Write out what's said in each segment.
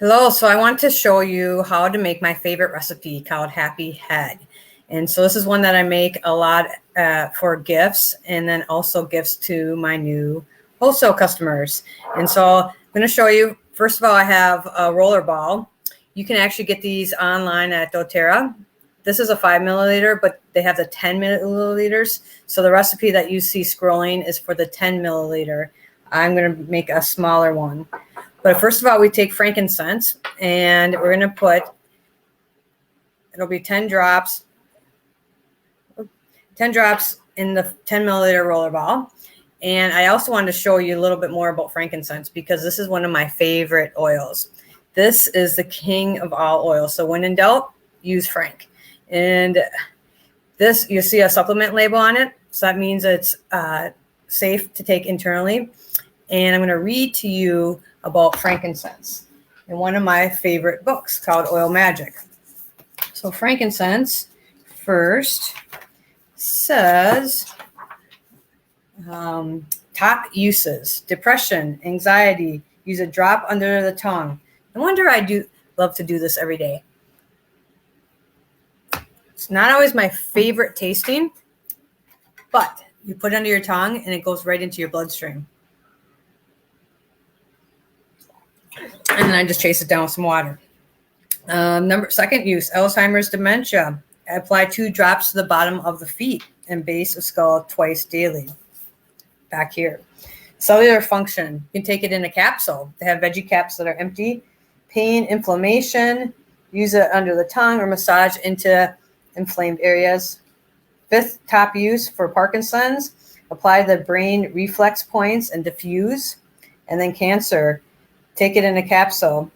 Hello, so I want to show you how to make my favorite recipe called Happy Head. And so this is one that I make a lot for gifts and then also gifts to my new wholesale customers. And so I'm going to show you, first of all, I have a rollerball. You can actually get these online at doTERRA. This is a 5 milliliter, but they have the 10 milliliters. So the recipe that you see scrolling is for the 10 milliliter. I'm going to make a smaller one. But first of all, we take frankincense and we're going to put, it'll be 10 drops in the 10 milliliter rollerball. And I also wanted to show you a little bit more about frankincense because this is one of my favorite oils. This is the king of all oils. So when in doubt, use frank. And this, you see a supplement label on it. So that means it's safe to take internally. And I'm going to read to you about frankincense in one of my favorite books called Oil Magic. So frankincense first says top uses: depression, anxiety, use a drop under the tongue. No wonder I do love to do this every day. It's not always my favorite tasting, but you put it under your tongue and it goes right into your bloodstream. And then I just chase it down with some water. Second use, Alzheimer's dementia. Apply 2 drops to the bottom of the feet and base of skull twice daily. Back here. Cellular function. You can take it in a capsule. They have veggie caps that are empty. Pain, inflammation. Use it under the tongue or massage into inflamed areas. 5th top use for Parkinson's. Apply the brain reflex points and diffuse. And then cancer. Take it in a capsule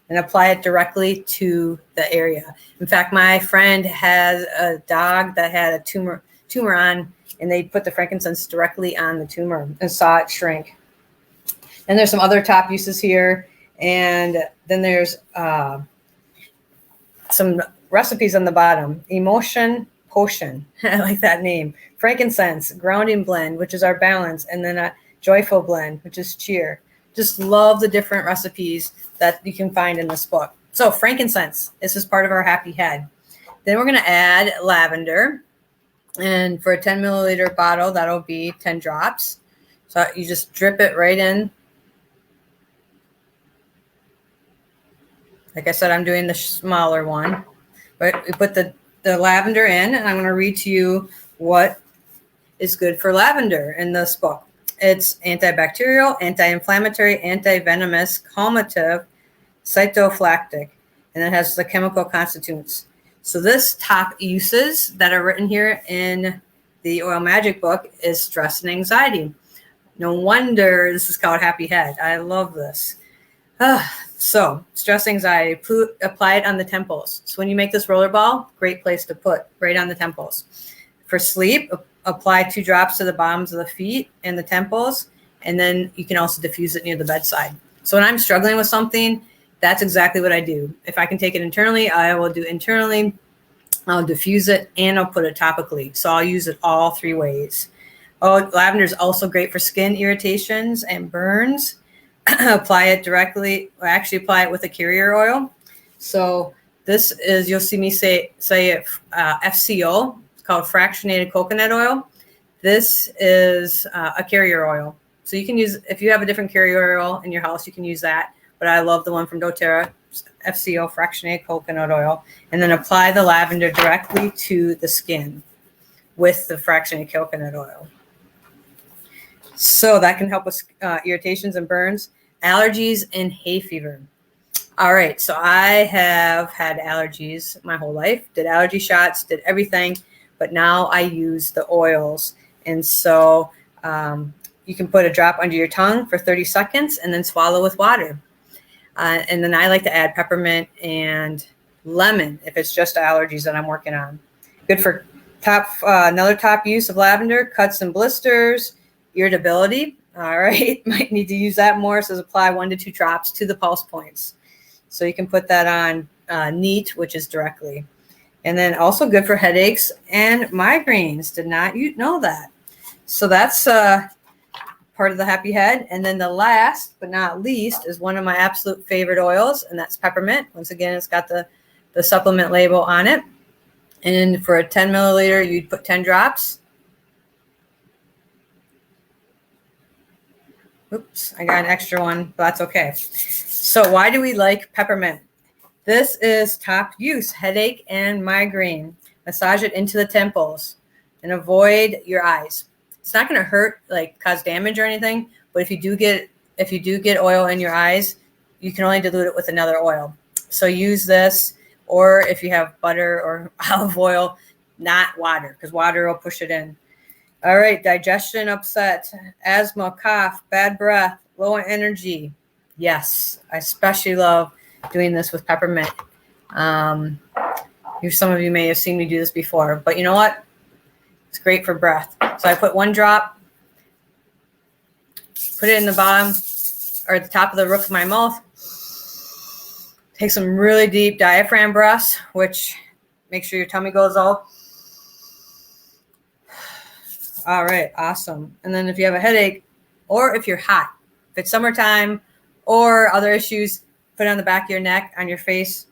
and apply it directly to the area. In fact, my friend has a dog that had a tumor on, and they put the frankincense directly on the tumor and saw it shrink. And there's some other top uses here. And then there's some recipes on the bottom. Emotion potion. I like that name. Frankincense, grounding blend, which is our balance. And then a joyful blend, which is cheer. Just love the different recipes that you can find in this book. So frankincense, this is part of our Happy Head. Then we're going to add lavender. And for a 10 milliliter bottle, that'll be 10 drops. So you just drip it right in. Like I said, I'm doing the smaller one. But we put the lavender in, and I'm going to read to you what is good for lavender in this book. It's antibacterial, anti-inflammatory, anti-venomous, calmative, cytophylactic, and it has the chemical constituents. So this top uses that are written here in the Oil Magic book is stress and anxiety. No wonder this is called Happy Head. I love this. So stress, anxiety, apply it on the temples. So when you make this rollerball, great place to put right on the temples. For sleep, apply 2 drops to the bottoms of the feet and the temples, and then you can also diffuse it near the bedside. So when I'm struggling with something, that's exactly what I do. If I can take it internally, I will do internally. I'll diffuse it, and I'll put it topically. So I'll use it all 3 ways. Oh, lavender is also great for skin irritations and burns. Apply it directly, or actually apply it with a carrier oil. So this is, you'll see me say it, FCO. Called fractionated coconut oil. This is a carrier oil. So you can use, if you have a different carrier oil in your house, you can use that. But I love the one from doTERRA, FCO, fractionated coconut oil. And then apply the lavender directly to the skin with the fractionated coconut oil. So that can help with irritations and burns, allergies, and hay fever. All right, so I have had allergies my whole life, did allergy shots, did everything. But now I use the oils. And so you can put a drop under your tongue for 30 seconds and then swallow with water. And then I like to add peppermint and lemon if it's just allergies that I'm working on. Good for another top use of lavender, cuts and blisters, irritability. All right, might need to use that more. So apply 1 to 2 drops to the pulse points. So you can put that on neat, which is directly. And then also good for headaches and migraines. Did not you know that? So that's part of the happy head. And then the last but not least is one of my absolute favorite oils, and that's peppermint. Once again, it's got the supplement label on it. And for a 10 milliliter, you'd put 10 drops. Oops, I got an extra one, but that's okay. So why do we like peppermint? This is top use, headache and migraine. Massage it into the temples and avoid your eyes. It's not going to hurt, like cause damage or anything, but if you do get oil in your eyes, you can only dilute it with another oil. So use this, or if you have butter or olive oil, not water, because water will push it in. All right, digestion upset, asthma, cough, bad breath, low energy. Yes, I especially love doing this with peppermint. Some of you may have seen me do this before, but you know what? It's great for breath. So I put 1 drop, put it in the bottom or at the top of the roof of my mouth. Take some really deep diaphragm breaths, which make sure your tummy goes out. All right, awesome. And then if you have a headache or if you're hot, if it's summertime or other issues, put it on the back of your neck, on your face,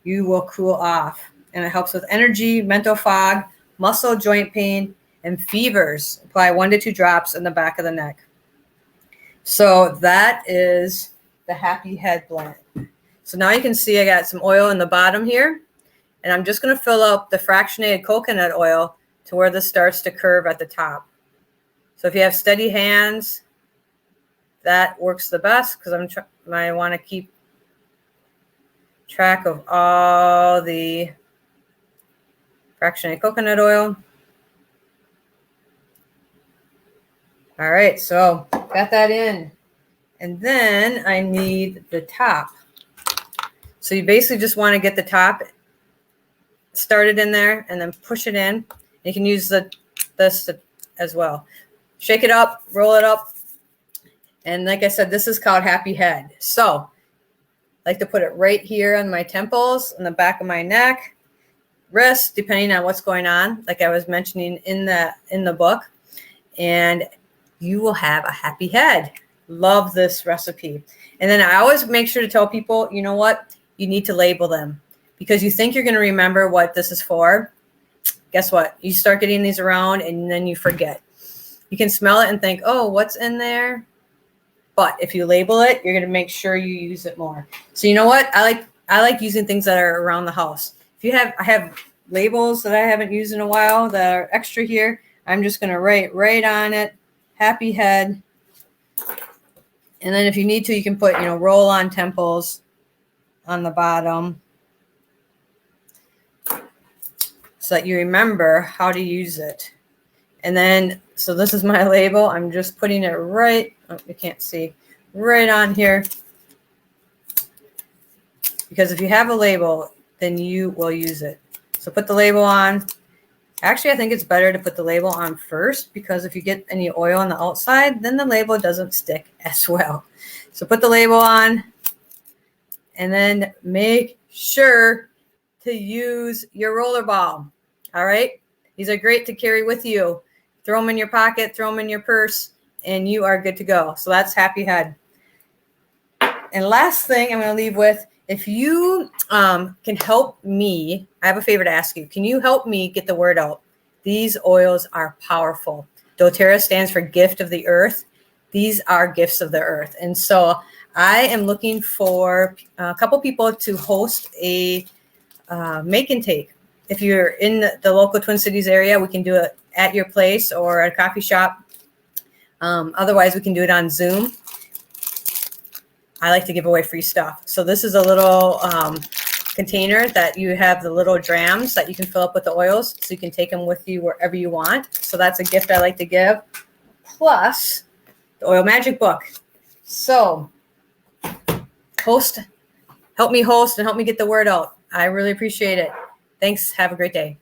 you will cool off. And it helps with energy, mental fog, muscle joint pain, and fevers. Apply 1 to 2 drops in the back of the neck. So that is the Happy Head blend. So now you can see I got some oil in the bottom here, and I'm just going to fill up the fractionated coconut oil to where this starts to curve at the top. So if you have steady hands, that works the best, because I want to keep track of all the fractionated coconut oil. All right, so got that in. And then I need the top. So you basically just want to get the top started in there and then push it in. You can use this as well. Shake it up, roll it up. And like I said, this is called Happy Head. So I like to put it right here on my temples, on the back of my neck, wrist, depending on what's going on, like I was mentioning in the book. And you will have a happy head. Love this recipe. And then I always make sure to tell people, you know what? You need to label them, because you think you're going to remember what this is for. Guess what? You start getting these around and then you forget. You can smell it and think, oh, what's in there? But if you label it, you're going to make sure you use it more. So you know what? I like using things that are around the house. I have labels that I haven't used in a while that are extra here. I'm just going to write right on it, Happy Head. And then if you need to, you can put, roll on temples on the bottom so that you remember how to use it. And then, so this is my label. I'm just putting it right, you can't see, right on here. Because if you have a label, then you will use it. So put the label on. Actually, I think it's better to put the label on first, because if you get any oil on the outside, then the label doesn't stick as well. So put the label on, and then make sure to use your rollerball. All right? These are great to carry with you. Throw them in your pocket, throw them in your purse, and you are good to go. So that's Happy Head. And last thing I'm going to leave with, if you can help me, I have a favor to ask you. Can you help me get the word out? These oils are powerful. doTERRA stands for gift of the earth. These are gifts of the earth. And so I am looking for a couple people to host a make and take. If you're in the local Twin Cities area, we can do it at your place or at a coffee shop. Otherwise, we can do it on Zoom. I like to give away free stuff. So this is a little container that you have the little drams that you can fill up with the oils, so you can take them with you wherever you want. So that's a gift I like to give. Plus the Oil Magic book. So help me host and help me get the word out. I really appreciate it. Thanks. Have a great day.